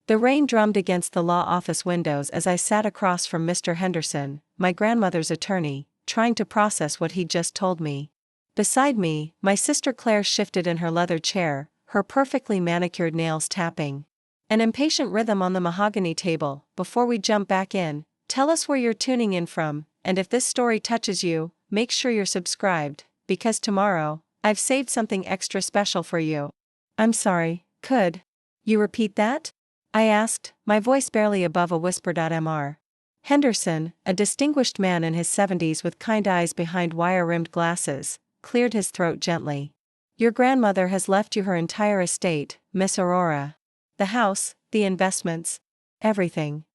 The rain drummed against the law office windows as I sat across from Mr. Henderson, my grandmother's attorney, trying to process what he'd just told me. Beside me, my sister Claire shifted in her leather chair, her perfectly manicured nails tapping an impatient rhythm on the mahogany table. Before we jump back in, tell us where you're tuning in from, and if this story touches you, make sure you're subscribed, because tomorrow, I've saved something extra special for you. I'm sorry, could you repeat that? I asked, my voice barely above a whisper. Mr. Henderson, a distinguished man in his 70s with kind eyes behind wire-rimmed glasses, cleared his throat gently. Your grandmother has left you her entire estate, Miss Aurora. The house, the investments, everything.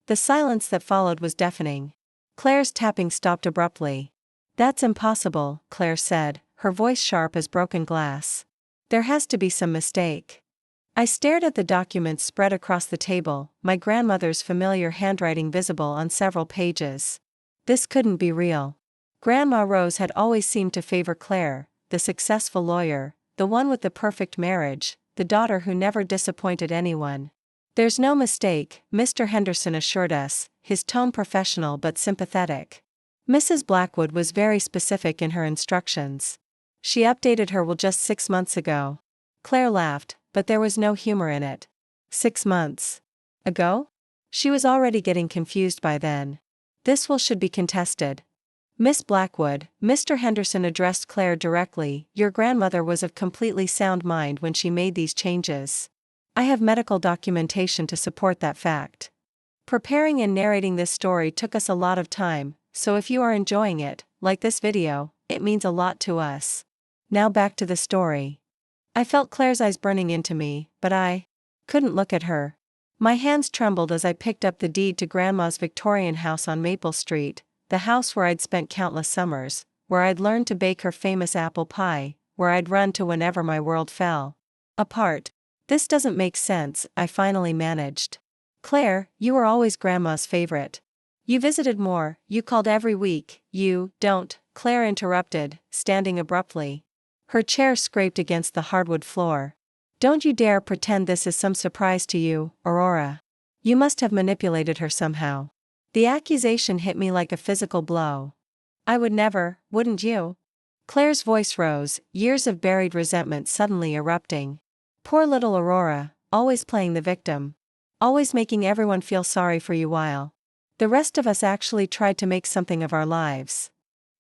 The silence that followed was deafening. Claire's tapping stopped abruptly. That's impossible, Claire said, her voice sharp as broken glass. There has to be some mistake. I stared at the documents spread across the table, my grandmother's familiar handwriting visible on several pages. This couldn't be real. Grandma Rose had always seemed to favor Claire, the successful lawyer, the one with the perfect marriage, the daughter who never disappointed anyone. There's no mistake, Mr. Henderson assured us, his tone professional but sympathetic. Mrs. Blackwood was very specific in her instructions. She updated her will just 6 months ago. Claire laughed, but there was no humor in it. 6 months ago? She was already getting confused by then. This will should be contested. Miss Blackwood, Mr. Henderson addressed Claire directly, your grandmother was of completely sound mind when she made these changes. I have medical documentation to support that fact. Preparing and narrating this story took us a lot of time, so if you are enjoying it, like this video, it means a lot to us. Now back to the story. I felt Claire's eyes burning into me, but I couldn't look at her. My hands trembled as I picked up the deed to Grandma's Victorian house on Maple Street, the house where I'd spent countless summers, where I'd learned to bake her famous apple pie, where I'd run to whenever my world fell apart. This doesn't make sense, I finally managed. Claire, you were always Grandma's favorite. You visited more, you called every week, you don't, Claire interrupted, standing abruptly. Her chair scraped against the hardwood floor. Don't you dare pretend this is some surprise to you, Aurora. You must have manipulated her somehow. The accusation hit me like a physical blow. I would never, wouldn't you? Claire's voice rose, years of buried resentment suddenly erupting. Poor little Aurora, always playing the victim. Always making everyone feel sorry for you while the rest of us actually tried to make something of our lives.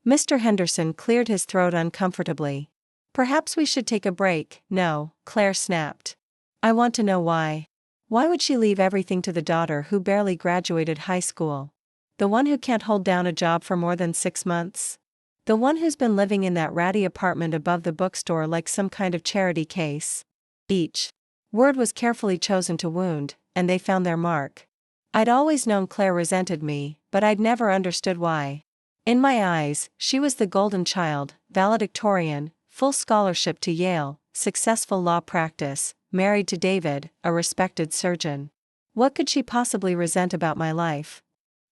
Mr. Henderson cleared his throat uncomfortably. Perhaps we should take a break. No, Claire snapped. I want to know why. Why would she leave everything to the daughter who barely graduated high school? The one who can't hold down a job for more than 6 months? The one who's been living in that ratty apartment above the bookstore like some kind of charity case? Each word was carefully chosen to wound, and they found their mark. I'd always known Claire resented me, but I'd never understood why. In my eyes, she was the golden child, valedictorian, full scholarship to Yale, successful law practice, married to David, a respected surgeon. What could she possibly resent about my life?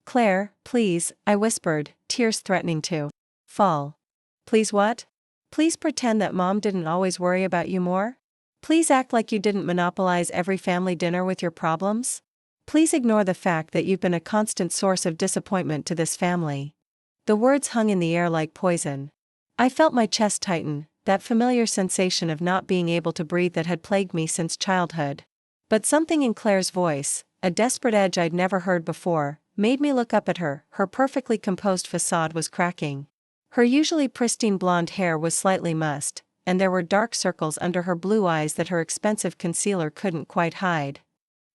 Claire, please, I whispered, tears threatening to fall. Please what? Please pretend that Mom didn't always worry about you more? Please act like you didn't monopolize every family dinner with your problems? Please ignore the fact that you've been a constant source of disappointment to this family. The words hung in the air like poison. I felt my chest tighten, that familiar sensation of not being able to breathe that had plagued me since childhood. But something in Claire's voice, a desperate edge I'd never heard before, made me look up at her. Her perfectly composed facade was cracking. Her usually pristine blonde hair was slightly mussed, and there were dark circles under her blue eyes that her expensive concealer couldn't quite hide.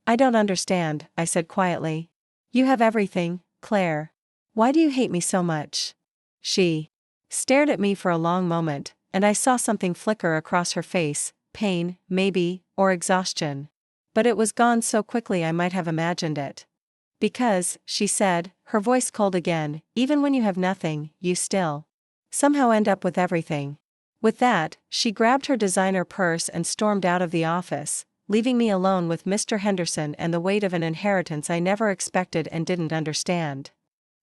I don't understand, I said quietly. You have everything, Claire. Why do you hate me so much? She stared at me for a long moment, and I saw something flicker across her face, pain, maybe, or exhaustion. But it was gone so quickly I might have imagined it. Because, she said, her voice cold again, even when you have nothing, you still somehow end up with everything. With that, she grabbed her designer purse and stormed out of the office, leaving me alone with Mr. Henderson and the weight of an inheritance I never expected and didn't understand.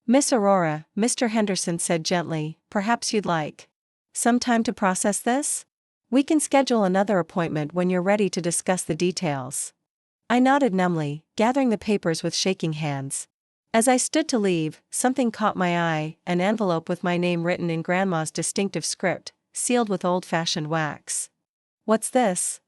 Miss Aurora, Mr. Henderson said gently, perhaps you'd like some time to process this? We can schedule another appointment when you're ready to discuss the details. I nodded numbly, gathering the papers with shaking hands. As I stood to leave, something caught my eye, an envelope with my name written in Grandma's distinctive script, sealed with old-fashioned wax. "What's this?"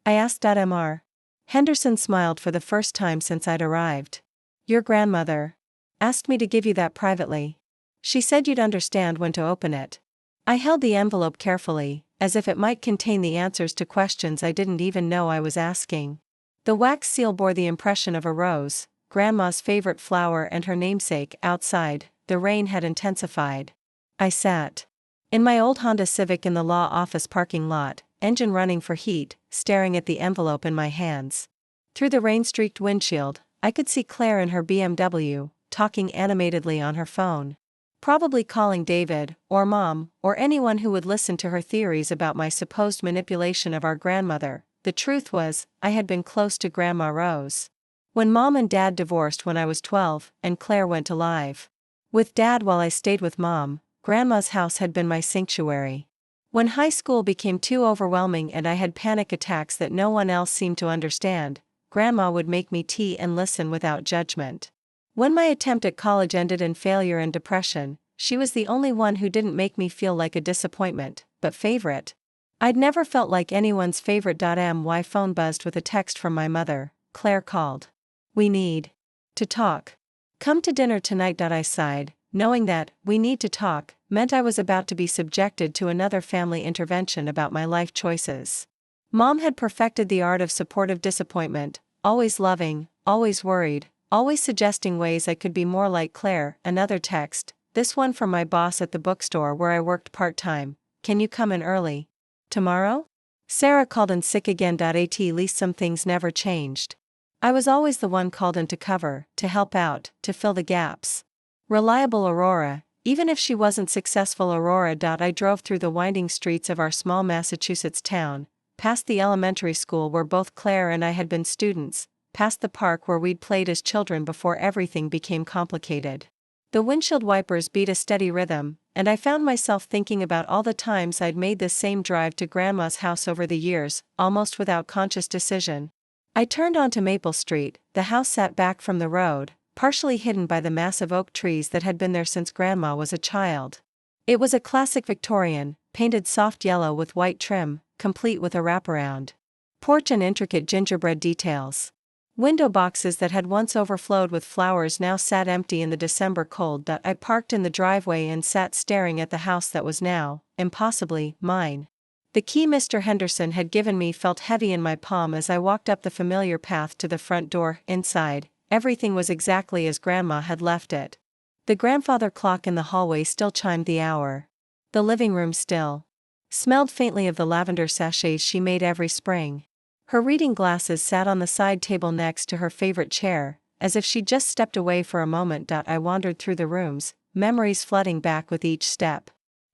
I asked. Mr. Henderson smiled for the first time since I'd arrived. "Your grandmother asked me to give you that privately. She said you'd understand when to open it." I held the envelope carefully, as if it might contain the answers to questions I didn't even know I was asking. The wax seal bore the impression of a rose, Grandma's favorite flower, and her namesake. Outside, the rain had intensified. I sat in my old Honda Civic in the law office parking lot, engine running for heat, staring at the envelope in my hands. Through the rain-streaked windshield, I could see Claire in her BMW, talking animatedly on her phone. Probably calling David, or Mom, or anyone who would listen to her theories about my supposed manipulation of our grandmother. The truth was, I had been close to Grandma Rose. When Mom and Dad divorced when I was 12, and Claire went to live with Dad while I stayed with Mom, Grandma's house had been my sanctuary. When high school became too overwhelming and I had panic attacks that no one else seemed to understand, Grandma would make me tea and listen without judgment. When my attempt at college ended in failure and depression, she was the only one who didn't make me feel like a disappointment, but favorite. I'd never felt like anyone's favorite. My phone buzzed with a text from my mother. Claire called. "We need to talk. Come to dinner tonight." I sighed, knowing that "we need to talk" meant I was about to be subjected to another family intervention about my life choices. Mom had perfected the art of supportive disappointment, always loving, always worried, always suggesting ways I could be more like Claire. Another text, this one from my boss at the bookstore where I worked part-time. "Can you come in early tomorrow? Sarah called in sick again." At least some things never changed. I was always the one called in to cover, to help out, to fill the gaps. Reliable Aurora, even if she wasn't successful Aurora. I drove through the winding streets of our small Massachusetts town, past the elementary school where both Claire and I had been students, past the park where we'd played as children before everything became complicated. The windshield wipers beat a steady rhythm, and I found myself thinking about all the times I'd made this same drive to Grandma's house over the years, almost without conscious decision. I turned onto Maple Street. The house sat back from the road, partially hidden by the massive oak trees that had been there since Grandma was a child. It was a classic Victorian, painted soft yellow with white trim, complete with a wraparound porch and intricate gingerbread details. Window boxes that had once overflowed with flowers now sat empty in the December cold. I parked in the driveway and sat staring at the house that was now, impossibly, mine. The key Mr. Henderson had given me felt heavy in my palm as I walked up the familiar path to the front door. Inside, everything was exactly as Grandma had left it. The grandfather clock in the hallway still chimed the hour. The living room still smelled faintly of the lavender sachets she made every spring. Her reading glasses sat on the side table next to her favorite chair, as if she'd just stepped away for a moment. I wandered through the rooms, memories flooding back with each step.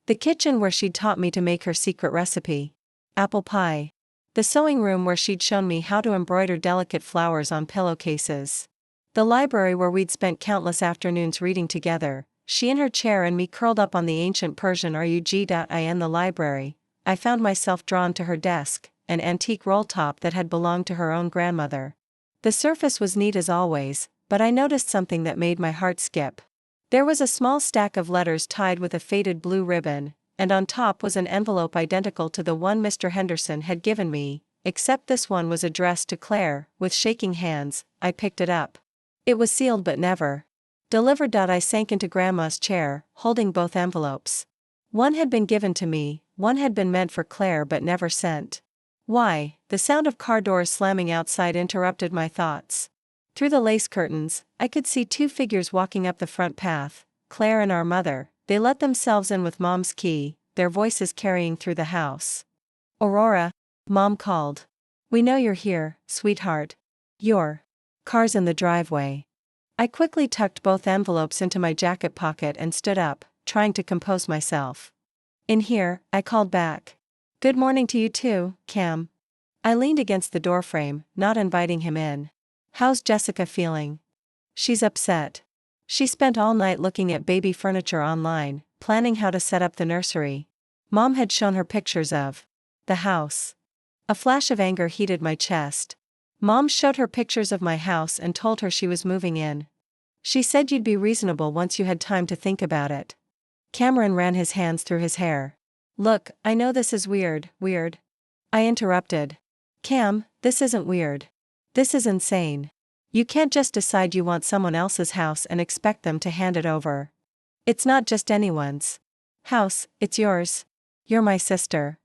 The kitchen where she'd taught me to make her secret recipe, apple pie. The sewing room where she'd shown me how to embroider delicate flowers on pillowcases. The library where we'd spent countless afternoons reading together, she in her chair and me curled up on the ancient Persian rug. In the library, I found myself drawn to her desk, an antique roll top that had belonged to her own grandmother. The surface was neat as always, but I noticed something that made my heart skip. There was a small stack of letters tied with a faded blue ribbon, and on top was an envelope identical to the one Mr. Henderson had given me, except this one was addressed to Claire. With shaking hands, I picked it up. It was sealed but never delivered. I sank into Grandma's chair, holding both envelopes. One had been given to me, one had been meant for Claire but never sent. Why? The sound of car doors slamming outside interrupted my thoughts. Through the lace curtains, I could see two figures walking up the front path, Claire and our mother. They let themselves in with Mom's key, their voices carrying through the house. "Aurora," Mom called. "We know you're here, sweetheart. Your car's in the driveway." I quickly tucked both envelopes into my jacket pocket and stood up, trying to compose myself. "In here," I called back. "Good morning to you too, Cam." I leaned against the doorframe, not inviting him in. "How's Jessica feeling?" "She's upset. She spent all night looking at baby furniture online, planning how to set up the nursery. Mom had shown her pictures of the house." A flash of anger heated my chest. Mom showed her pictures of my house and told her she was moving in. She said you'd be reasonable once you had time to think about it. Cameron ran his hands through his hair. Look, I know this is weird. I interrupted. Cam, this isn't weird. This is insane. You can't just decide you want someone else's house and expect them to hand it over. It's not just anyone's house, it's yours. You're my sister.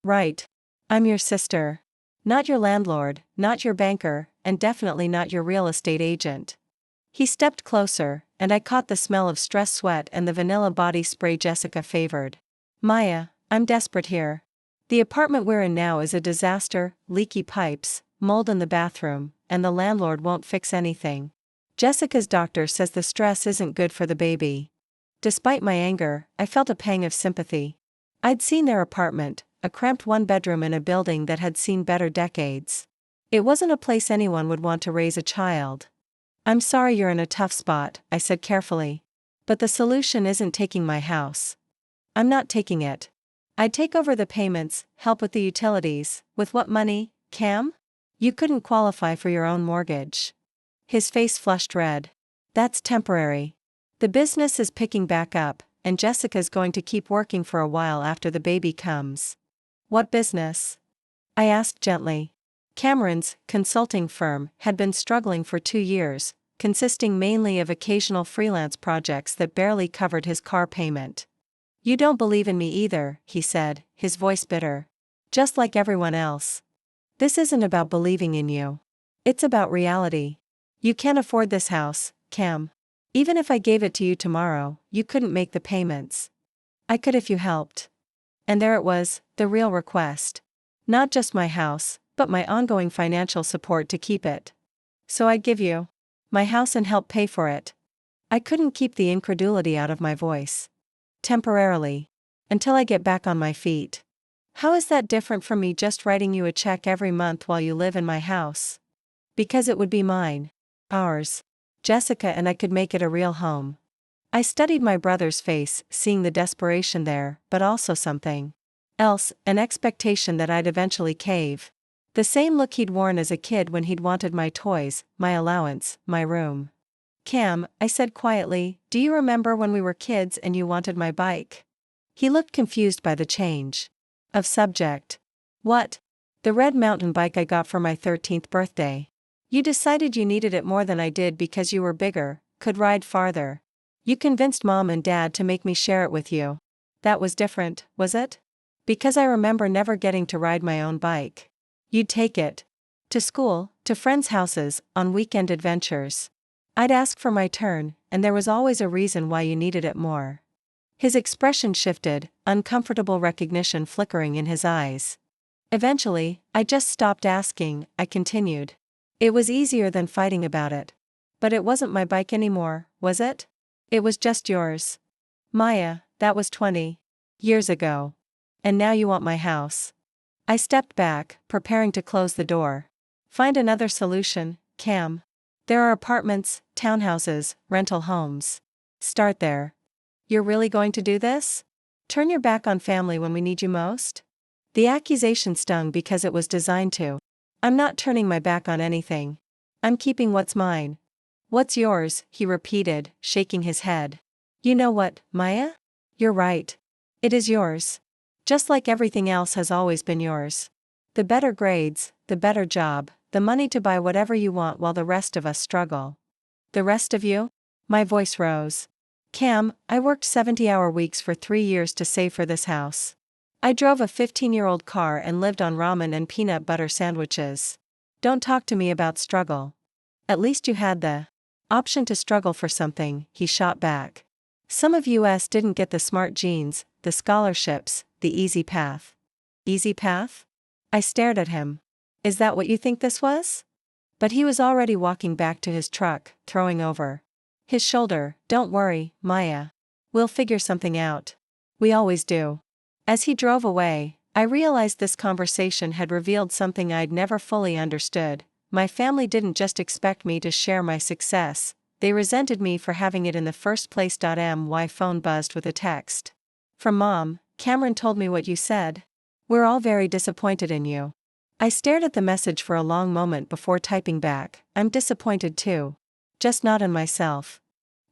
Right. I'm your sister. Not your landlord, not your banker, and definitely not your real estate agent. He stepped closer, and I caught the smell of stress sweat and the vanilla body spray Jessica favored. Maya, I'm desperate here. The apartment we're in now is a disaster, leaky pipes, mold in the bathroom, and the landlord won't fix anything. Jessica's doctor says the stress isn't good for the baby. Despite my anger, I felt a pang of sympathy. I'd seen their apartment, a cramped one-bedroom in a building that had seen better decades. It wasn't a place anyone would want to raise a child. I'm sorry you're in a tough spot, I said carefully. But the solution isn't taking my house. I'm not taking it. I'd take over the payments, help with the utilities. With what money, Cam? You couldn't qualify for your own mortgage. His face flushed red. That's temporary. The business is picking back up, and Jessica's going to keep working for a while after the baby comes. What business? I asked gently. Cameron's consulting firm had been struggling for 2 years, consisting mainly of occasional freelance projects that barely covered his car payment. You don't believe in me either, he said, his voice bitter. Just like everyone else. This isn't about believing in you. It's about reality. You can't afford this house, Cam. Even if I gave it to you tomorrow, you couldn't make the payments. I could if you helped. And there it was, the real request. Not just my house, but my ongoing financial support to keep it. So I'd give you my house and help pay for it. I couldn't keep the incredulity out of my voice. Temporarily. Until I get back on my feet. How is that different from me just writing you a check every month while you live in my house? Because it would be mine. Ours. Jessica and I could make it a real home. I studied my brother's face, seeing the desperation there, but also something else, an expectation that I'd eventually cave. The same look he'd worn as a kid when he'd wanted my toys, my allowance, my room. Cam, I said quietly, do you remember when we were kids and you wanted my bike? He looked confused by the change of subject. What? The red mountain bike I got for my 13th birthday. You decided you needed it more than I did because you were bigger, could ride farther. You convinced Mom and Dad to make me share it with you. That was different, was it? Because I remember never getting to ride my own bike. You'd take it. To school, to friends' houses, on weekend adventures. I'd ask for my turn, and there was always a reason why you needed it more. His expression shifted, uncomfortable recognition flickering in his eyes. Eventually, I just stopped asking, I continued. It was easier than fighting about it. But it wasn't my bike anymore, was it? It was just yours. Maya, that was 20 years ago. And now you want my house. I stepped back, preparing to close the door. Find another solution, Cam. There are apartments, townhouses, rental homes. Start there. You're really going to do this? Turn your back on family when we need you most? The accusation stung because it was designed to. I'm not turning my back on anything. I'm keeping what's mine. What's yours, he repeated, shaking his head. You know what, Maya? You're right. It is yours. Just like everything else has always been yours. The better grades, the better job, the money to buy whatever you want while the rest of us struggle. The rest of you? My voice rose. Cam, I worked 70-hour weeks for 3 years to save for this house. I drove a 15-year-old car and lived on ramen and peanut butter sandwiches. Don't talk to me about struggle. At least you had the option to struggle for something, he shot back. Some of us didn't get the smart genes, the scholarships, the easy path. Easy path? I stared at him. Is that what you think this was? But he was already walking back to his truck, throwing over his shoulder, don't worry, Maya. We'll figure something out. We always do. As he drove away, I realized this conversation had revealed something I'd never fully understood. My family didn't just expect me to share my success, they resented me for having it in the first place. My phone buzzed with a text. From Mom. Cameron told me what you said. We're all very disappointed in you. I stared at the message for a long moment before typing back, "I'm disappointed too. Just not in myself."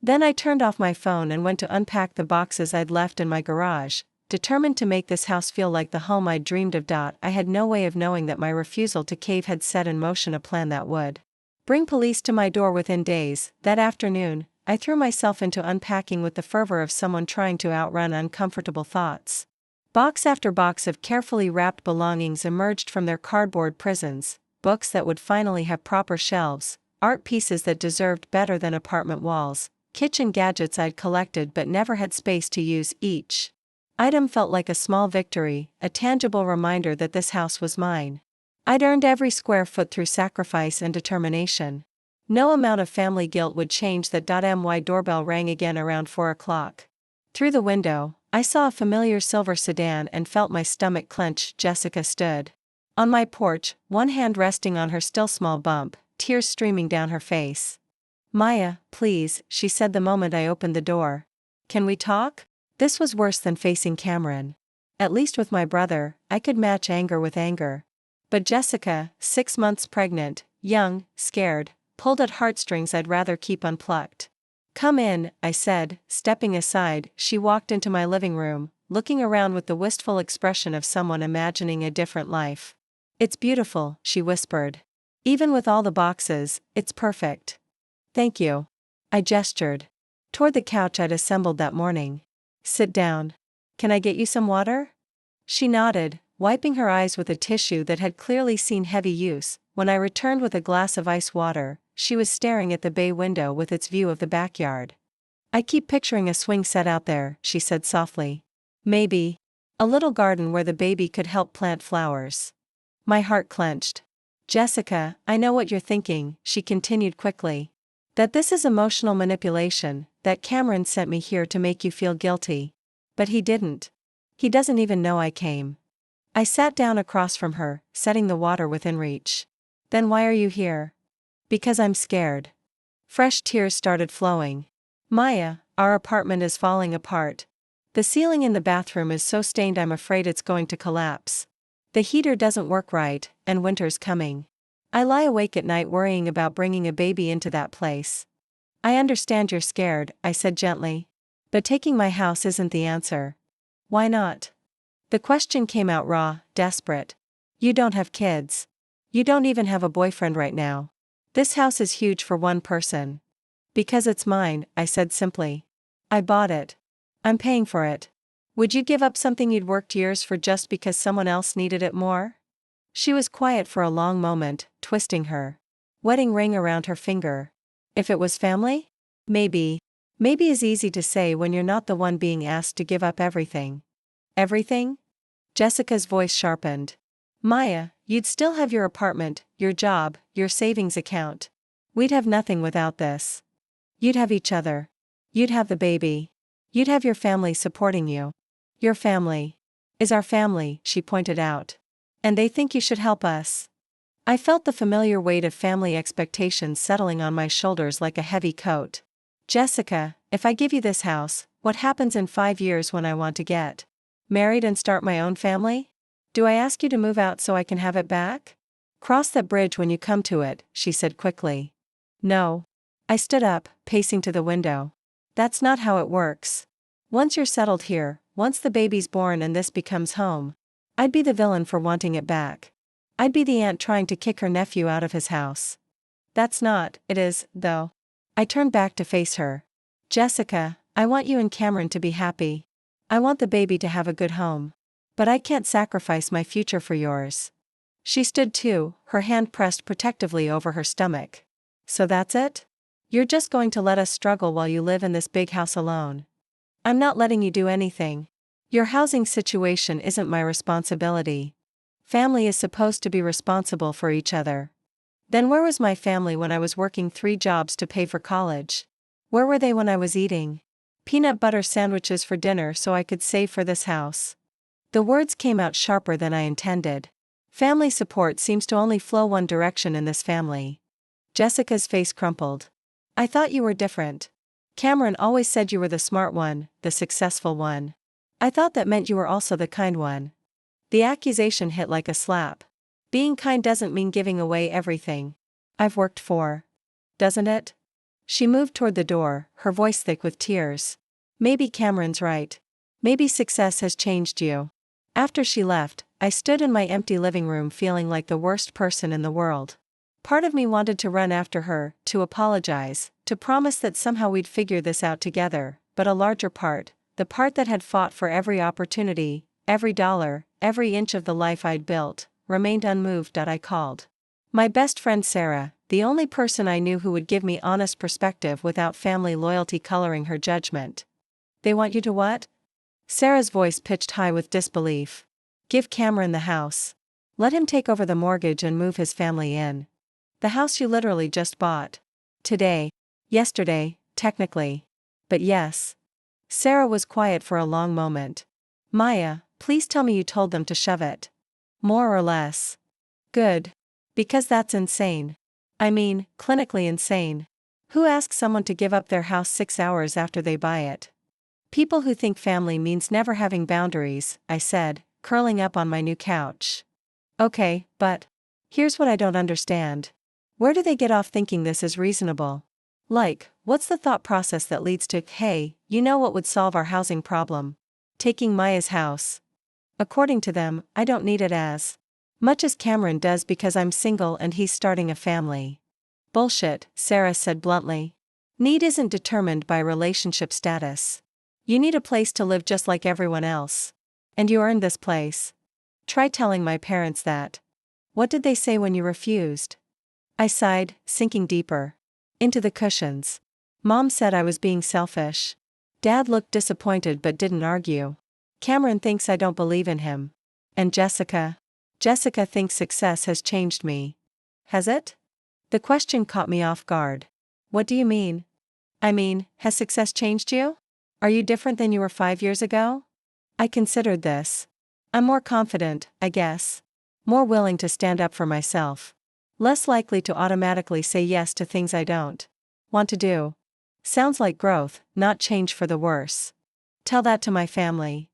Then I turned off my phone and went to unpack the boxes I'd left in my garage, determined to make this house feel like the home I'd dreamed of. I had no way of knowing that my refusal to cave had set in motion a plan that would bring police to my door within days. That afternoon, I threw myself into unpacking with the fervor of someone trying to outrun uncomfortable thoughts. Box after box of carefully wrapped belongings emerged from their cardboard prisons, books that would finally have proper shelves, art pieces that deserved better than apartment walls, kitchen gadgets I'd collected but never had space to use. Each item felt like a small victory, a tangible reminder that this house was mine. I'd earned every square foot through sacrifice and determination. No amount of family guilt would change that. My doorbell rang again around 4 o'clock. Through the window, I saw a familiar silver sedan and felt my stomach clench. Jessica stood on my porch, one hand resting on her still small bump, tears streaming down her face. "Maya, please," she said the moment I opened the door. "Can we talk?" This was worse than facing Cameron. At least with my brother, I could match anger with anger. But Jessica, 6 months pregnant, young, scared, pulled at heartstrings I'd rather keep unplucked. "Come in," I said, stepping aside. She walked into my living room, looking around with the wistful expression of someone imagining a different life. "It's beautiful," she whispered. "Even with all the boxes, it's perfect." "Thank you." I gestured toward the couch I'd assembled that morning. "Sit down. Can I get you some water?" She nodded, wiping her eyes with a tissue that had clearly seen heavy use. When I returned with a glass of ice water, she was staring at the bay window with its view of the backyard. "I keep picturing a swing set out there," she said softly. "Maybe a little garden where the baby could help plant flowers." My heart clenched. "Jessica, I know what you're thinking," she continued quickly. "That this is emotional manipulation, that Cameron sent me here to make you feel guilty. But he didn't. He doesn't even know I came." I sat down across from her, setting the water within reach. "Then why are you here?" "Because I'm scared." Fresh tears started flowing. "Maya, our apartment is falling apart. The ceiling in the bathroom is so stained I'm afraid it's going to collapse. The heater doesn't work right, and winter's coming. I lie awake at night worrying about bringing a baby into that place." "I understand you're scared," I said gently. "But taking my house isn't the answer." "Why not?" The question came out raw, desperate. "You don't have kids. You don't even have a boyfriend right now. This house is huge for one person." "Because it's mine," I said simply. "I bought it. I'm paying for it. Would you give up something you'd worked years for just because someone else needed it more?" She was quiet for a long moment, twisting her wedding ring around her finger. "If it was family? Maybe. Maybe is easy to say when you're not the one being asked to give up everything." "Everything?" Jessica's voice sharpened. "Maya, you'd still have your apartment, your job, your savings account. We'd have nothing without this. You'd have each other. You'd have the baby. You'd have your family supporting you." "Your family is our family," she pointed out. "And they think you should help us." I felt the familiar weight of family expectations settling on my shoulders like a heavy coat. "Jessica, if I give you this house, what happens in 5 years when I want to get married and start my own family? Do I ask you to move out so I can have it back?" "Cross that bridge when you come to it," she said quickly. "No." I stood up, pacing to the window. "That's not how it works. Once you're settled here, once the baby's born and this becomes home, I'd be the villain for wanting it back. I'd be the aunt trying to kick her nephew out of his house." "That's not, it is, though." I turned back to face her. "Jessica, I want you and Cameron to be happy. I want the baby to have a good home. But I can't sacrifice my future for yours." She stood too, her hand pressed protectively over her stomach. "So that's it? You're just going to let us struggle while you live in this big house alone?" "I'm not letting you do anything. Your housing situation isn't my responsibility. Family is supposed to be responsible for each other." Then where was my family when I was working 3 jobs to pay for college? Where were they when I was eating peanut butter sandwiches for dinner so I could save for this house? The words came out sharper than I intended. Family support seems to only flow one direction in this family. Jessica's face crumpled. "I thought you were different. Cameron always said you were the smart one, the successful one. I thought that meant you were also the kind one." The accusation hit like a slap. Being kind doesn't mean giving away everything I've worked for. Doesn't it? She moved toward the door, her voice thick with tears. Maybe Cameron's right. Maybe success has changed you. After she left, I stood in my empty living room feeling like the worst person in the world. Part of me wanted to run after her, to apologize, to promise that somehow we'd figure this out together, but a larger part, the part that had fought for every opportunity, every dollar, every inch of the life I'd built, remained unmoved. I called my best friend Sarah, the only person I knew who would give me honest perspective without family loyalty coloring her judgment. They want you to what? Sarah's voice pitched high with disbelief. Give Cameron the house. Let him take over the mortgage and move his family in. The house you literally just bought. Today. Yesterday, technically. But yes. Sarah was quiet for a long moment. Maya, please tell me you told them to shove it. More or less. Good. Because that's insane. I mean, clinically insane. Who asks someone to give up their house 6 hours after they buy it? People who think family means never having boundaries, I said, curling up on my new couch. Okay, but here's what I don't understand. Where do they get off thinking this is reasonable? Like, what's the thought process that leads to, hey, you know what would solve our housing problem? Taking Maya's house. According to them, I don't need it as much as Cameron does because I'm single and he's starting a family. Bullshit, Sarah said bluntly. Need isn't determined by relationship status. You need a place to live just like everyone else. And you earned this place. Try telling my parents that. What did they say when you refused? I sighed, sinking deeper into the cushions. Mom said I was being selfish. Dad looked disappointed but didn't argue. Cameron thinks I don't believe in him. And Jessica? Jessica thinks success has changed me. Has it? The question caught me off guard. What do you mean? I mean, has success changed you? Are you different than you were 5 years ago? I considered this. I'm more confident, I guess. More willing to stand up for myself. Less likely to automatically say yes to things I don't want to do. Sounds like growth, not change for the worse. Tell that to my family.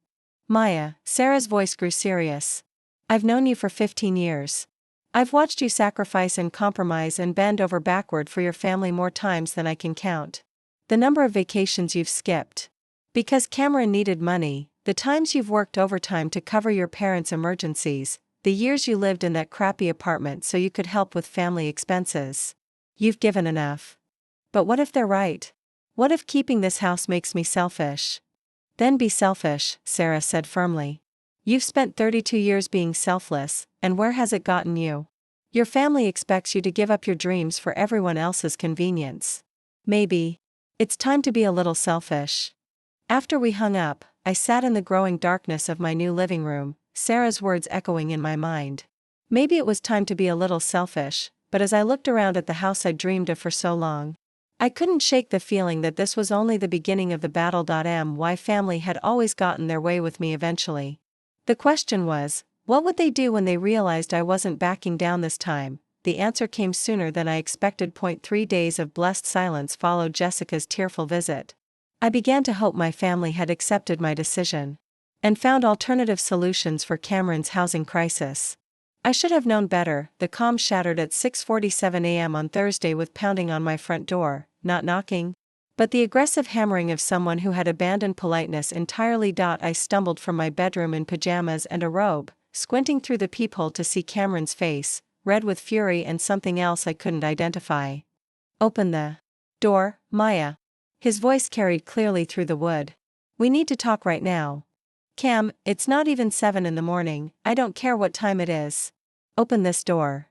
Maya, Sarah's voice grew serious. I've known you for 15 years. I've watched you sacrifice and compromise and bend over backward for your family more times than I can count. The number of vacations you've skipped. Because Cameron needed money, the times you've worked overtime to cover your parents' emergencies, the years you lived in that crappy apartment so you could help with family expenses. You've given enough. But what if they're right? What if keeping this house makes me selfish? Then be selfish, Sarah said firmly. You've spent 32 years being selfless, and where has it gotten you? Your family expects you to give up your dreams for everyone else's convenience. Maybe it's time to be a little selfish. After we hung up, I sat in the growing darkness of my new living room, Sarah's words echoing in my mind. Maybe it was time to be a little selfish, but as I looked around at the house I'd dreamed of for so long, I couldn't shake the feeling that this was only the beginning of the battle. My family had always gotten their way with me eventually. The question was, what would they do when they realized I wasn't backing down this time? The answer came sooner than I expected. 3 days of blessed silence followed Jessica's tearful visit. I began to hope my family had accepted my decision and found alternative solutions for Cameron's housing crisis. I should have known better. The calm shattered at 6:47 a.m. on Thursday with pounding on my front door, not knocking, but the aggressive hammering of someone who had abandoned politeness entirely. I stumbled from my bedroom in pajamas and a robe, squinting through the peephole to see Cameron's face, red with fury and something else I couldn't identify. Open the door, Maya. His voice carried clearly through the wood. We need to talk right now. Cam, it's not even 7 in the morning, I don't care what time it is. Open this door.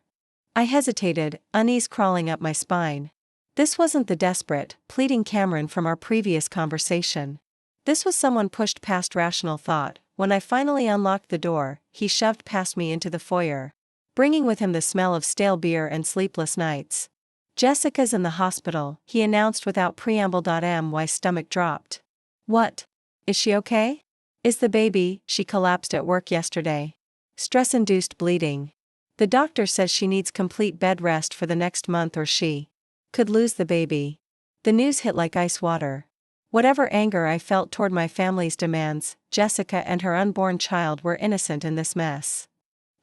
I hesitated, unease crawling up my spine. This wasn't the desperate, pleading Cameron from our previous conversation. This was someone pushed past rational thought. When I finally unlocked the door, he shoved past me into the foyer, bringing with him the smell of stale beer and sleepless nights. Jessica's in the hospital, he announced without preamble. My stomach dropped. What? Is she okay? Is the baby? She collapsed at work yesterday. Stress-induced bleeding. The doctor says she needs complete bed rest for the next month or she could lose the baby. The news hit like ice water. Whatever anger I felt toward my family's demands, Jessica and her unborn child were innocent in this mess.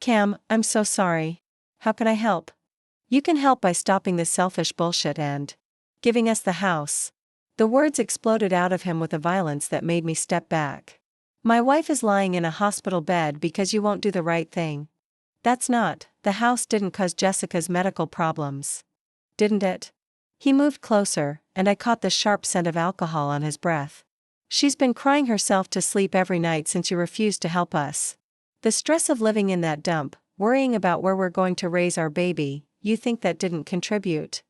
Cam, I'm so sorry. How can I help? You can help by stopping this selfish bullshit and giving us the house. The words exploded out of him with a violence that made me step back. My wife is lying in a hospital bed because you won't do the right thing. The house didn't cause Jessica's medical problems. Didn't it? He moved closer, and I caught the sharp scent of alcohol on his breath. She's been crying herself to sleep every night since you refused to help us. The stress of living in that dump, worrying about where we're going to raise our baby, you think that didn't contribute?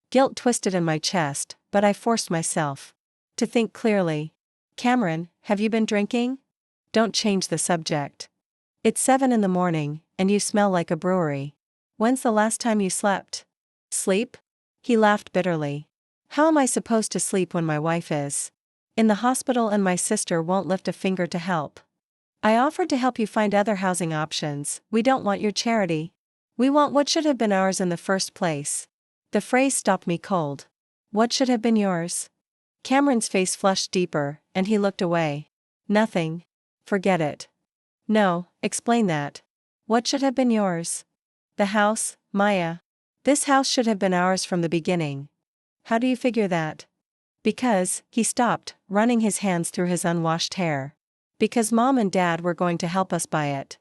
Guilt twisted in my chest, but I forced myself to think clearly. Cameron, have you been drinking? Don't change the subject. It's 7 in the morning, and you smell like a brewery. When's the last time you slept? Sleep? He laughed bitterly. How am I supposed to sleep when my wife is in the hospital and my sister won't lift a finger to help? I offered to help you find other housing options. We don't want your charity. We want what should have been ours in the first place. The phrase stopped me cold. What should have been yours? Cameron's face flushed deeper, and he looked away. Nothing. Forget it. No, explain that. What should have been yours? The house, Maya. This house should have been ours from the beginning. How do you figure that? Because, he stopped, running his hands through his unwashed hair. Because Mom and Dad were going to help us buy it.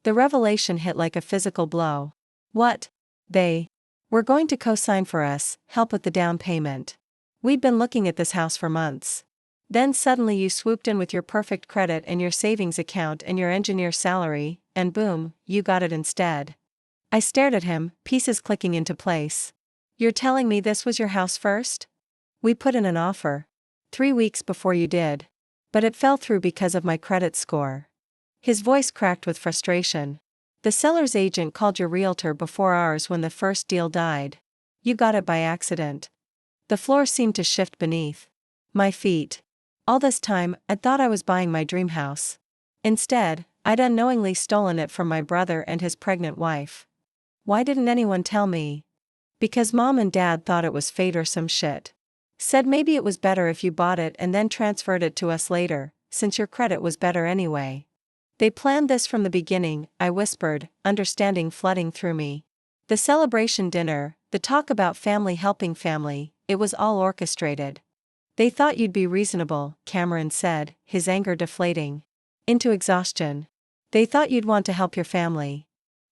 The revelation hit like a physical blow. What? They were going to co-sign for us, help with the down payment. We'd been looking at this house for months. Then suddenly you swooped in with your perfect credit and your savings account and your engineer salary, and boom, you got it instead. I stared at him, pieces clicking into place. You're telling me this was your house first? We put in an offer 3 weeks before you did. But it fell through because of my credit score. His voice cracked with frustration. The seller's agent called your realtor before ours when the first deal died. You got it by accident. The floor seemed to shift beneath my feet. All this time, I thought I was buying my dream house. Instead, I'd unknowingly stolen it from my brother and his pregnant wife. Why didn't anyone tell me? Because Mom and Dad thought it was fate or some shit. Said maybe it was better if you bought it and then transferred it to us later, since your credit was better anyway. They planned this from the beginning, I whispered, understanding flooding through me. The celebration dinner, the talk about family helping family, it was all orchestrated. They thought you'd be reasonable, Cameron said, his anger deflating into exhaustion. They thought you'd want to help your family.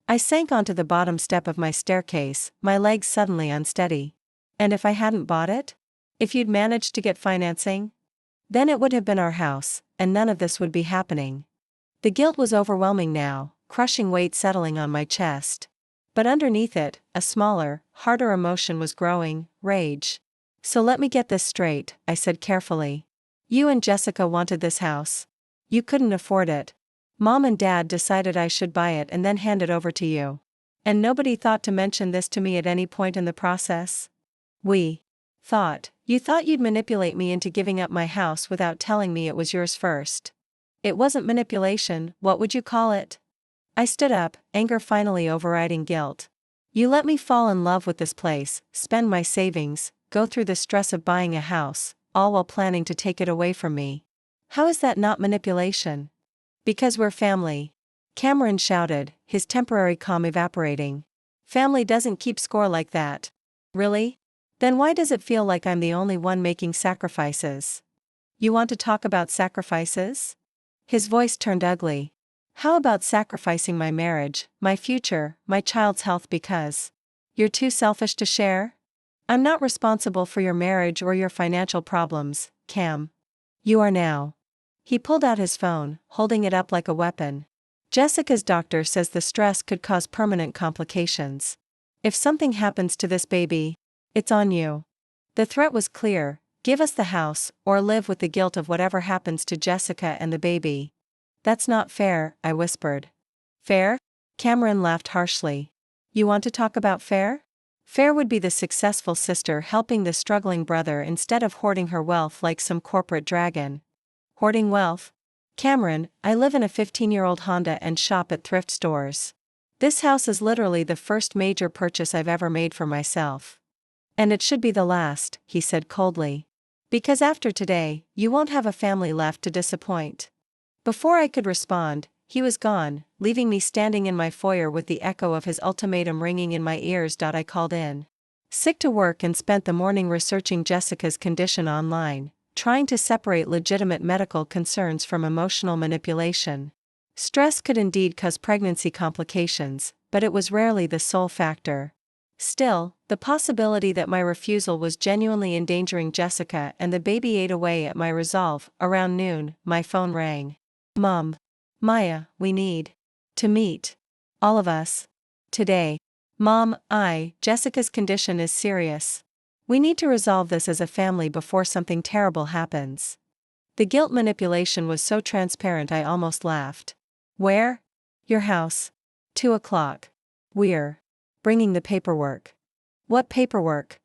I sank onto the bottom step of my staircase, my legs suddenly unsteady. And if I hadn't bought it? If you'd managed to get financing? Then it would have been our house, and none of this would be happening. The guilt was overwhelming now, crushing weight settling on my chest. But underneath it, a smaller, harder emotion was growing, rage. So let me get this straight, I said carefully. You and Jessica wanted this house. You couldn't afford it. Mom and Dad decided I should buy it and then hand it over to you. And nobody thought to mention this to me at any point in the process? You thought you'd manipulate me into giving up my house without telling me it was yours first. It wasn't manipulation, what would you call it? I stood up, anger finally overriding guilt. You let me fall in love with this place, spend my savings, go through the stress of buying a house, all while planning to take it away from me. How is that not manipulation? Because we're family. Cameron shouted, his temporary calm evaporating. Family doesn't keep score like that. Really? Then why does it feel like I'm the only one making sacrifices? You want to talk about sacrifices? His voice turned ugly. How about sacrificing my marriage, my future, my child's health because you're too selfish to share? I'm not responsible for your marriage or your financial problems, Cam. You are now. He pulled out his phone, holding it up like a weapon. Jessica's doctor says the stress could cause permanent complications. If something happens to this baby, it's on you. The threat was clear, give us the house, or live with the guilt of whatever happens to Jessica and the baby. That's not fair, I whispered. Fair? Cameron laughed harshly. You want to talk about fair? Fair would be the successful sister helping the struggling brother instead of hoarding her wealth like some corporate dragon. Hoarding wealth? Cameron, I live in a 15-year-old Honda and shop at thrift stores. This house is literally the first major purchase I've ever made for myself. And it should be the last, he said coldly. Because after today, you won't have a family left to disappoint. Before I could respond, he was gone, leaving me standing in my foyer with the echo of his ultimatum ringing in my ears. I called in sick to work and spent the morning researching Jessica's condition online, trying to separate legitimate medical concerns from emotional manipulation. Stress could indeed cause pregnancy complications, but it was rarely the sole factor. Still, the possibility that my refusal was genuinely endangering Jessica and the baby ate away at my resolve. Around noon, my phone rang. Mom. Maya, we need to meet. All of us. Today. Mom, Jessica's condition is serious. We need to resolve this as a family before something terrible happens. The guilt manipulation was so transparent I almost laughed. Where? Your house. 2:00. We're bringing the paperwork. What paperwork?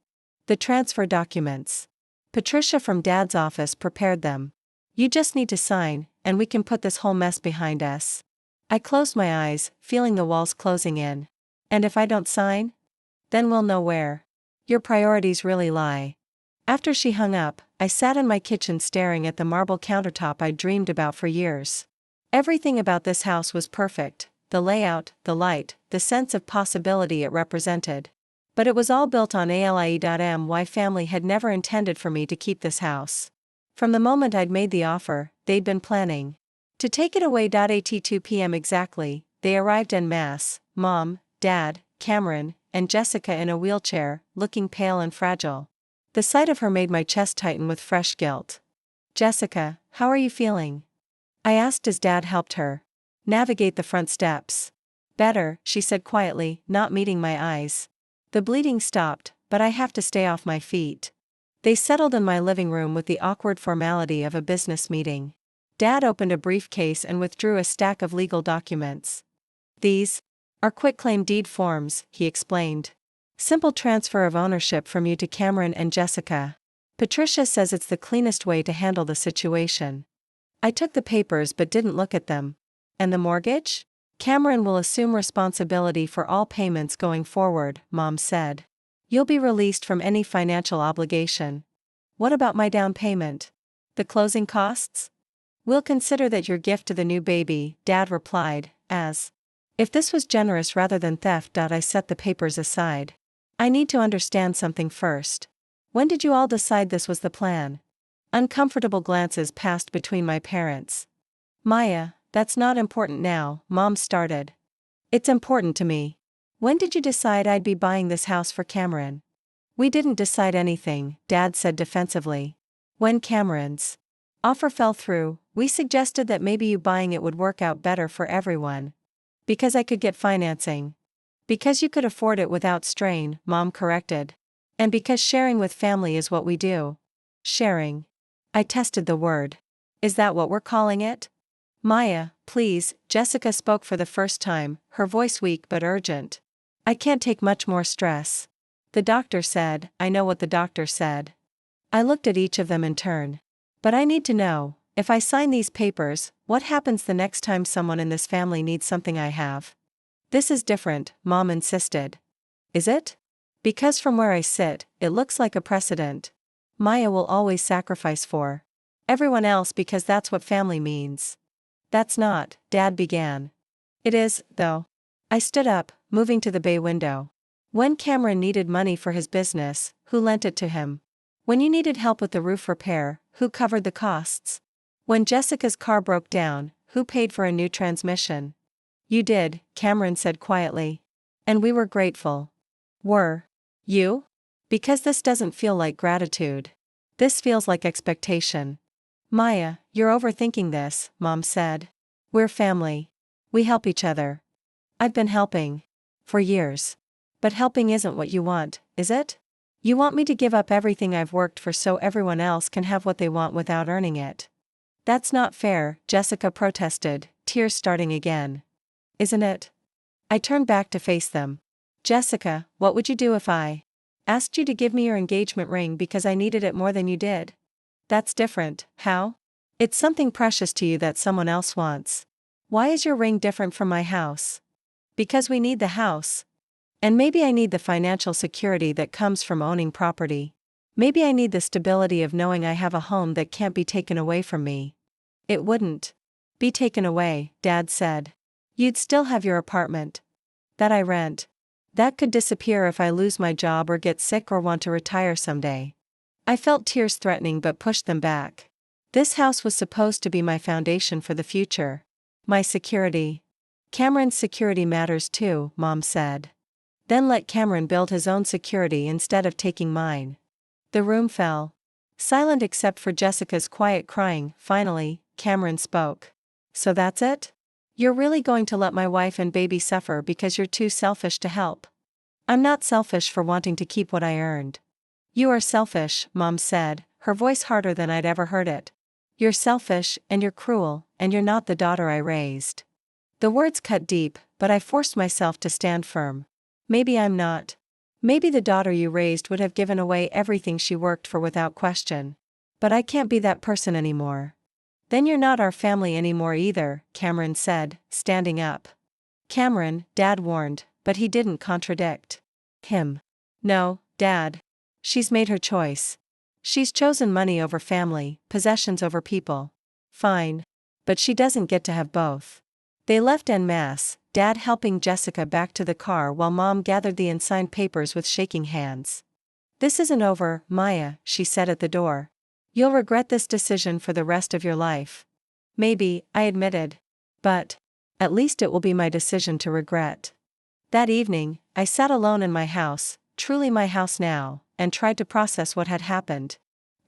The transfer documents. Patricia from Dad's office prepared them. You just need to sign, and we can put this whole mess behind us. I closed my eyes, feeling the walls closing in. And if I don't sign? Then we'll know where your priorities really lie. After she hung up, I sat in my kitchen staring at the marble countertop I'd dreamed about for years. Everything about this house was perfect, the layout, the light, the sense of possibility it represented. But it was all built on ALIE. My family had never intended for me to keep this house. From the moment I'd made the offer, they'd been planning to take it away. At 2 p.m. exactly, they arrived en masse, Mom, Dad, Cameron, and Jessica in a wheelchair, looking pale and fragile. The sight of her made my chest tighten with fresh guilt. Jessica, how are you feeling? I asked as Dad helped her navigate the front steps. Better, she said quietly, not meeting my eyes. The bleeding stopped, but I have to stay off my feet. They settled in my living room with the awkward formality of a business meeting. Dad opened a briefcase and withdrew a stack of legal documents. These are quitclaim deed forms, he explained. Simple transfer of ownership from you to Cameron and Jessica. Patricia says it's the cleanest way to handle the situation. I took the papers but didn't look at them. And the mortgage? Cameron will assume responsibility for all payments going forward, Mom said. You'll be released from any financial obligation. What about my down payment? The closing costs? We'll consider that your gift to the new baby, Dad replied, as if this was generous rather than theft. I set the papers aside. I need to understand something first. When did you all decide this was the plan? Uncomfortable glances passed between my parents. Maya, that's not important now, Mom started. It's important to me. When did you decide I'd be buying this house for Cameron? We didn't decide anything, Dad said defensively. When Cameron's offer fell through, we suggested that maybe you buying it would work out better for everyone. Because I could get financing. Because you could afford it without strain, Mom corrected. And because sharing with family is what we do. Sharing. I tested the word. Is that what we're calling it? Maya, please, Jessica spoke for the first time, her voice weak but urgent. I can't take much more stress. The doctor said. I know what the doctor said. I looked at each of them in turn. But I need to know, if I sign these papers, what happens the next time someone in this family needs something I have? This is different, Mom insisted. Is it? Because from where I sit, it looks like a precedent. Maya will always sacrifice for everyone else because that's what family means. That's not, Dad began. It is, though. I stood up, moving to the bay window. When Cameron needed money for his business, who lent it to him? When you needed help with the roof repair, who covered the costs? When Jessica's car broke down, who paid for a new transmission? You did, Cameron said quietly. And we were grateful. Were you? Because this doesn't feel like gratitude. This feels like expectation. Maya, you're overthinking this, Mom said. We're family. We help each other. I've been helping. For years. But helping isn't what you want, is it? You want me to give up everything I've worked for so everyone else can have what they want without earning it. That's not fair, Jessica protested, tears starting again. Isn't it? I turned back to face them. Jessica, what would you do if I asked you to give me your engagement ring because I needed it more than you did? That's different, how? It's something precious to you that someone else wants. Why is your ring different from my house? Because we need the house. And maybe I need the financial security that comes from owning property. Maybe I need the stability of knowing I have a home that can't be taken away from me. It wouldn't Be taken away, Dad said. You'd still have your apartment. That I rent. That could disappear if I lose my job or get sick or want to retire someday. I felt tears threatening but pushed them back. This house was supposed to be my foundation for the future. My security. Cameron's security matters too, Mom said. Then let Cameron build his own security instead of taking mine. The room fell silent except for Jessica's quiet crying. Finally, Cameron spoke. So that's it? You're really going to let my wife and baby suffer because you're too selfish to help? I'm not selfish for wanting to keep what I earned. You are selfish, Mom said, her voice harder than I'd ever heard it. You're selfish, and you're cruel, and you're not the daughter I raised. The words cut deep, but I forced myself to stand firm. Maybe I'm not. Maybe the daughter you raised would have given away everything she worked for without question. But I can't be that person anymore. Then you're not our family anymore either, Cameron said, standing up. Cameron, Dad warned, but he didn't contradict him. No, Dad. She's made her choice. She's chosen money over family, possessions over people. Fine. But she doesn't get to have both. They left en masse, Dad helping Jessica back to the car while Mom gathered the unsigned papers with shaking hands. This isn't over, Maya, she said at the door. You'll regret this decision for the rest of your life. Maybe, I admitted. But at least it will be my decision to regret. That evening, I sat alone in my house, truly my house now, and tried to process what had happened.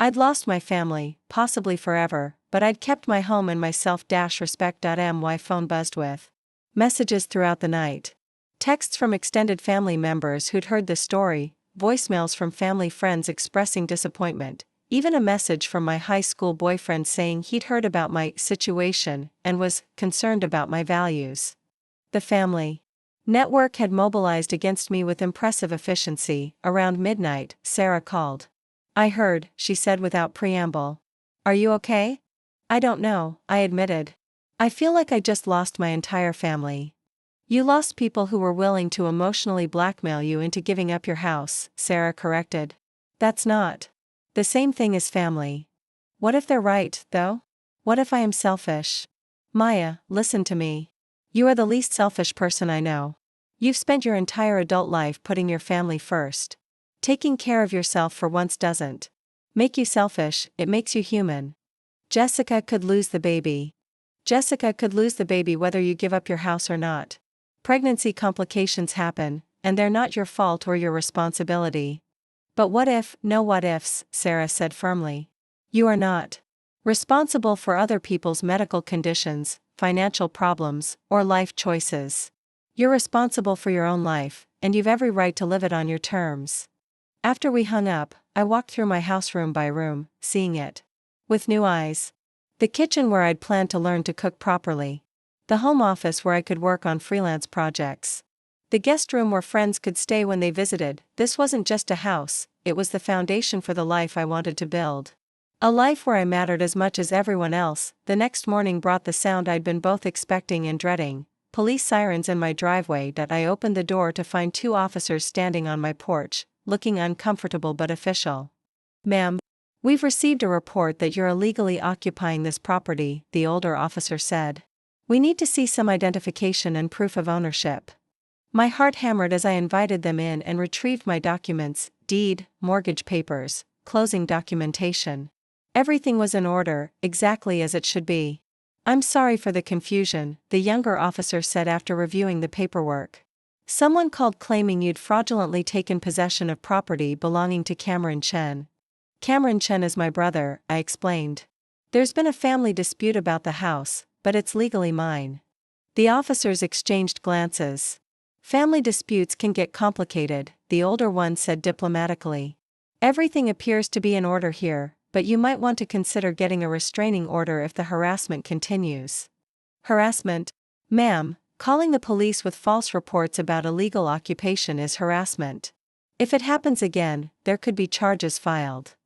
I'd lost my family, possibly forever, but I'd kept my home and myself. Respect.my phone buzzed with messages throughout the night. Texts from extended family members who'd heard the story, voicemails from family friends expressing disappointment, even a message from my high school boyfriend saying he'd heard about my situation and was concerned about my values. The family network had mobilized against me with impressive efficiency. Around midnight, Sarah called. I heard, she said without preamble. Are you okay? I don't know, I admitted. I feel like I just lost my entire family. You lost people who were willing to emotionally blackmail you into giving up your house, Sarah corrected. That's not the same thing as family. What if they're right, though? What if I am selfish? Maya, listen to me. You are the least selfish person I know. You've spent your entire adult life putting your family first. Taking care of yourself for once doesn't make you selfish, it makes you human. Jessica could lose the baby. Jessica could lose the baby whether you give up your house or not. Pregnancy complications happen, and they're not your fault or your responsibility. But what if, no what ifs, Sarah said firmly. You are not responsible for other people's medical conditions, financial problems, or life choices. You're responsible for your own life, and you've every right to live it on your terms. After we hung up, I walked through my house room by room, seeing it with new eyes. The kitchen where I'd planned to learn to cook properly. The home office where I could work on freelance projects. The guest room where friends could stay when they visited. This wasn't just a house, it was the foundation for the life I wanted to build. A life where I mattered as much as everyone else. The next morning brought the sound I'd been both expecting and dreading. Police sirens in my driveway. I opened the door to find 2 officers standing on my porch, looking uncomfortable but official. Ma'am, we've received a report that you're illegally occupying this property, the older officer said. We need to see some identification and proof of ownership. My heart hammered as I invited them in and retrieved my documents, deed, mortgage papers, closing documentation. Everything was in order, exactly as it should be. I'm sorry for the confusion, the younger officer said after reviewing the paperwork. Someone called claiming you'd fraudulently taken possession of property belonging to Cameron Chen. Cameron Chen is my brother, I explained. There's been a family dispute about the house, but it's legally mine. The officers exchanged glances. Family disputes can get complicated, the older one said diplomatically. Everything appears to be in order here, but you might want to consider getting a restraining order if the harassment continues. Harassment? Ma'am, calling the police with false reports about illegal occupation is harassment. If it happens again, there could be charges filed.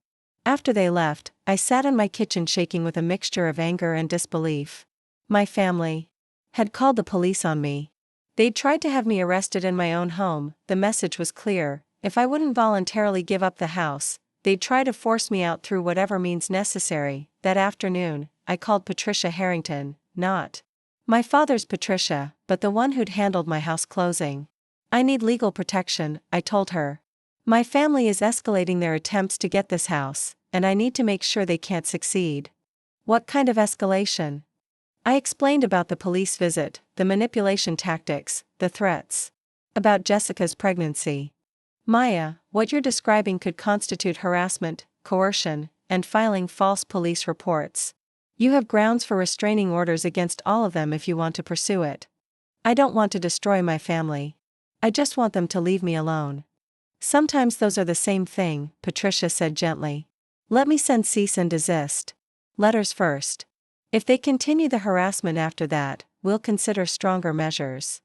After they left, I sat in my kitchen shaking with a mixture of anger and disbelief. My family had called the police on me. They'd tried to have me arrested in my own home. The message was clear: if I wouldn't voluntarily give up the house, they'd try to force me out through whatever means necessary. That afternoon, I called Patricia Harrington, not my father's Patricia, but the one who'd handled my house closing. I need legal protection, I told her. My family is escalating their attempts to get this house, and I need to make sure they can't succeed. What kind of escalation? I explained about the police visit, the manipulation tactics, the threats. About Jessica's pregnancy. Maya, what you're describing could constitute harassment, coercion, and filing false police reports. You have grounds for restraining orders against all of them if you want to pursue it. I don't want to destroy my family. I just want them to leave me alone. Sometimes those are the same thing, Patricia said gently. Let me send cease and desist letters first. If they continue the harassment after that, we'll consider stronger measures.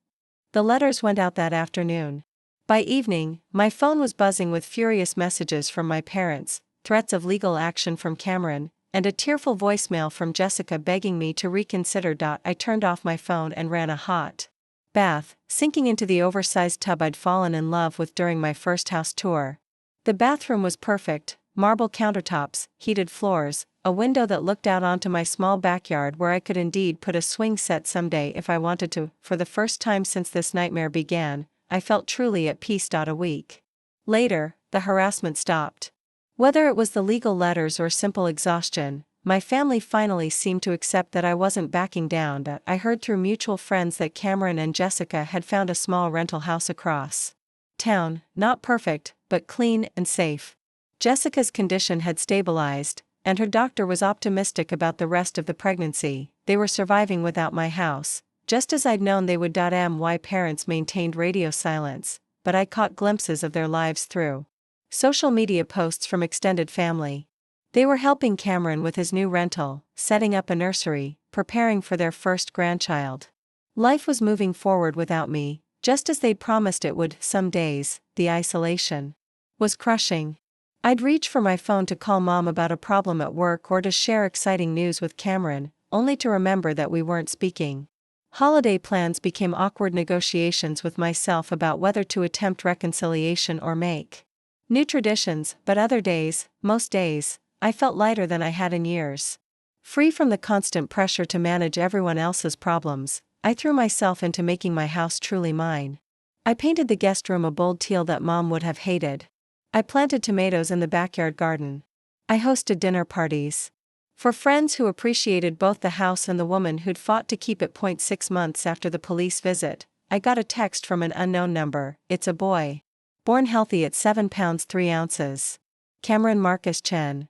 The letters went out that afternoon. By evening, my phone was buzzing with furious messages from my parents, threats of legal action from Cameron, and a tearful voicemail from Jessica begging me to reconsider. I turned off my phone and ran a hot bath, sinking into the oversized tub I'd fallen in love with during my first house tour. The bathroom was perfect, marble countertops, heated floors, a window that looked out onto my small backyard where I could indeed put a swing set someday if I wanted to. For the first time since this nightmare began, I felt truly at peace. A week later, the harassment stopped. Whether it was the legal letters or simple exhaustion, my family finally seemed to accept that I wasn't backing down. I heard through mutual friends that Cameron and Jessica had found a small rental house across town, not perfect, but clean and safe. Jessica's condition had stabilized, and her doctor was optimistic about the rest of the pregnancy. They were surviving without my house, just as I'd known they would. My parents maintained radio silence, but I caught glimpses of their lives through social media posts from extended family. They were helping Cameron with his new rental, setting up a nursery, preparing for their first grandchild. Life was moving forward without me, just as they'd promised it would. Some days, the isolation was crushing. I'd reach for my phone to call Mom about a problem at work or to share exciting news with Cameron, only to remember that we weren't speaking. Holiday plans became awkward negotiations with myself about whether to attempt reconciliation or make new traditions. But other days, most days, I felt lighter than I had in years. Free from the constant pressure to manage everyone else's problems, I threw myself into making my house truly mine. I painted the guest room a bold teal that Mom would have hated. I planted tomatoes in the backyard garden. I hosted dinner parties for friends who appreciated both the house and the woman who'd fought to keep it. 6 months after the police visit, I got a text from an unknown number. It's a boy. Born healthy at 7 pounds 3 ounces. Cameron Marcus Chen.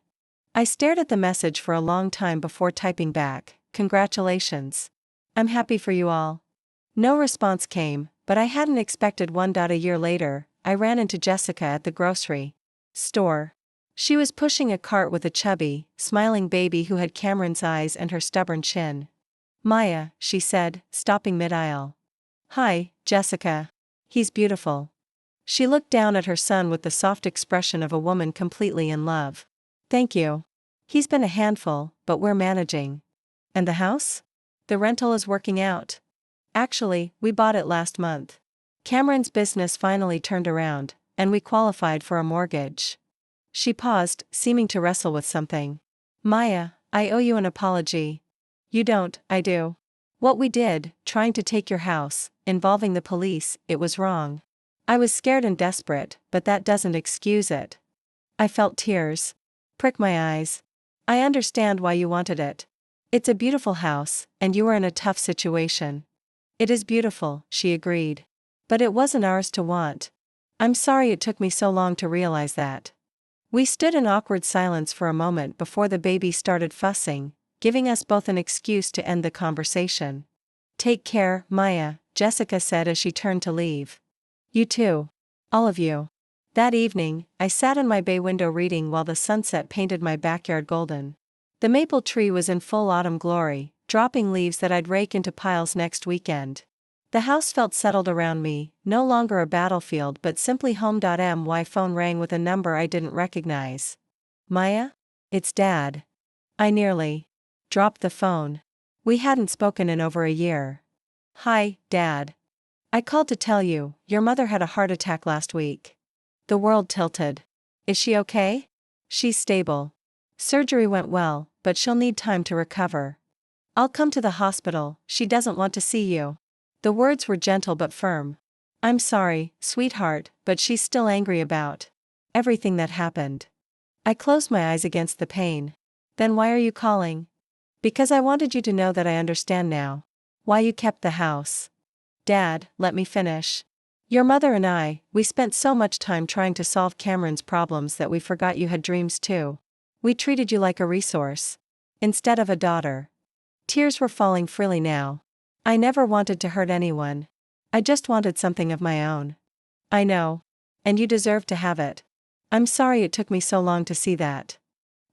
I stared at the message for a long time before typing back, "Congratulations. I'm happy for you all." No response came, but I hadn't expected one. A year later, I ran into Jessica at the grocery store. She was pushing a cart with a chubby, smiling baby who had Cameron's eyes and her stubborn chin. "Maya," she said, stopping mid-aisle. "Hi, Jessica. He's beautiful." She looked down at her son with the soft expression of a woman completely in love. "Thank you. He's been a handful, but we're managing." "And the house?" "The rental is working out. Actually, we bought it last month. Cameron's business finally turned around, and we qualified for a mortgage." She paused, seeming to wrestle with something. "Maya, I owe you an apology." "You don't, I do. What we did, trying to take your house, involving the police, it was wrong. I was scared and desperate, but that doesn't excuse it." I felt tears prick my eyes. "I understand why you wanted it. It's a beautiful house, and you were in a tough situation." "It is beautiful," she agreed. "But it wasn't ours to want. I'm sorry it took me so long to realize that." We stood in awkward silence for a moment before the baby started fussing, giving us both an excuse to end the conversation. "Take care, Maya," Jessica said as she turned to leave. "You too. All of you." That evening, I sat in my bay window reading while the sunset painted my backyard golden. The maple tree was in full autumn glory, dropping leaves that I'd rake into piles next weekend. The house felt settled around me, no longer a battlefield but simply home. My phone rang with a number I didn't recognize. "Maya? It's Dad." I nearly dropped the phone. We hadn't spoken in over a year. "Hi, Dad. I called to tell you, your mother had a heart attack last week." The world tilted. "Is she okay?" "She's stable. Surgery went well, but she'll need time to recover." I'll come to the hospital, she doesn't want to see you. The words were gentle but firm. I'm sorry, sweetheart, but she's still angry about everything that happened. I closed my eyes against the pain. Then why are you calling? Because I wanted you to know that I understand now. Why you kept the house. Dad, let me finish. Your mother and I, we spent so much time trying to solve Cameron's problems that we forgot you had dreams too. We treated you like a resource. Instead of a daughter. Tears were falling freely now. I never wanted to hurt anyone. I just wanted something of my own. I know. And you deserve to have it. I'm sorry it took me so long to see that.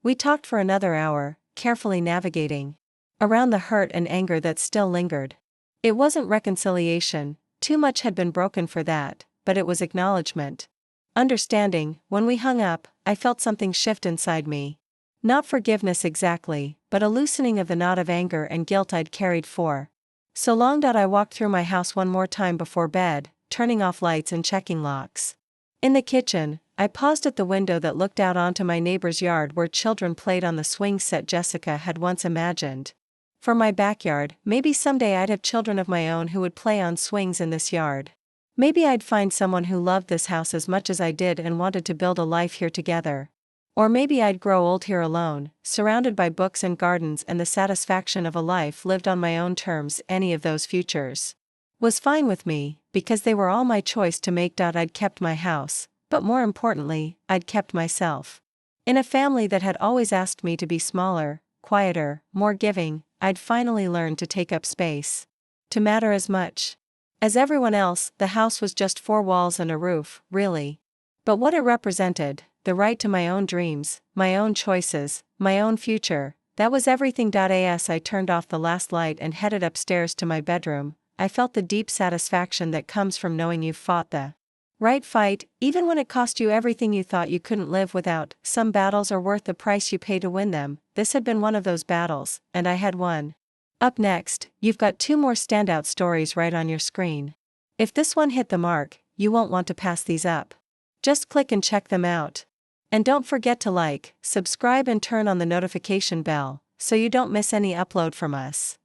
We talked for another hour, carefully navigating around the hurt and anger that still lingered. It wasn't reconciliation, too much had been broken for that, but it was acknowledgement. Understanding. When we hung up, I felt something shift inside me. Not forgiveness exactly, but a loosening of the knot of anger and guilt I'd carried for so long. I walked through my house one more time before bed, turning off lights and checking locks. In the kitchen, I paused at the window that looked out onto my neighbor's yard where children played on the swing set Jessica had once imagined. For my backyard, maybe someday I'd have children of my own who would play on swings in this yard. Maybe I'd find someone who loved this house as much as I did and wanted to build a life here together. Or maybe I'd grow old here alone, surrounded by books and gardens and the satisfaction of a life lived on my own terms. Any of those futures was fine with me, because they were all my choice to make. I'd kept my house, but more importantly, I'd kept myself. In a family that had always asked me to be smaller, quieter, more giving, I'd finally learned to take up space. To matter as much as everyone else. The house was just four walls and a roof, really. But what it represented, the right to my own dreams, my own choices, my own future, that was everything. As I turned off the last light and headed upstairs to my bedroom, I felt the deep satisfaction that comes from knowing you've fought the right fight, even when it cost you everything you thought you couldn't live without. Some battles are worth the price you pay to win them. This had been one of those battles, and I had won. Up next, you've got two more standout stories right on your screen. If this one hit the mark, you won't want to pass these up. Just click and check them out. And don't forget to like, subscribe and turn on the notification bell, so you don't miss any upload from us.